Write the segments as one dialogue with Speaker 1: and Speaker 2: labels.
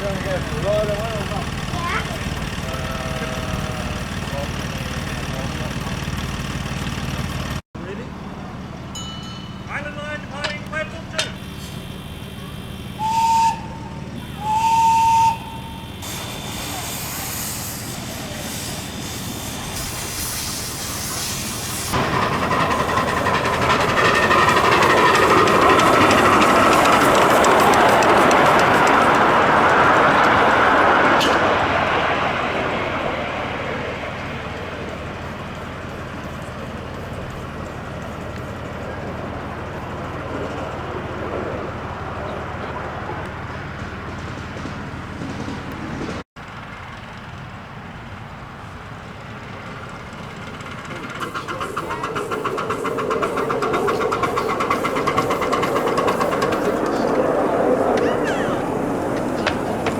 Speaker 1: Ready? Island line departing platform 2.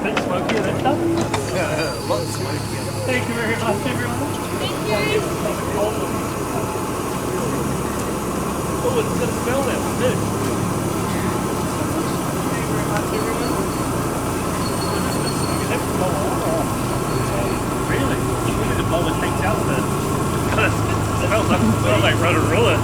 Speaker 1: Bit smoky and that stuff.
Speaker 2: Lots smoky.
Speaker 1: Thank you very much, everyone. Oh, it's got a smell now, too. Thank you very much, everyone. Is that blow on? Really? We need to blow the tanks out first. It smells like Rotorua.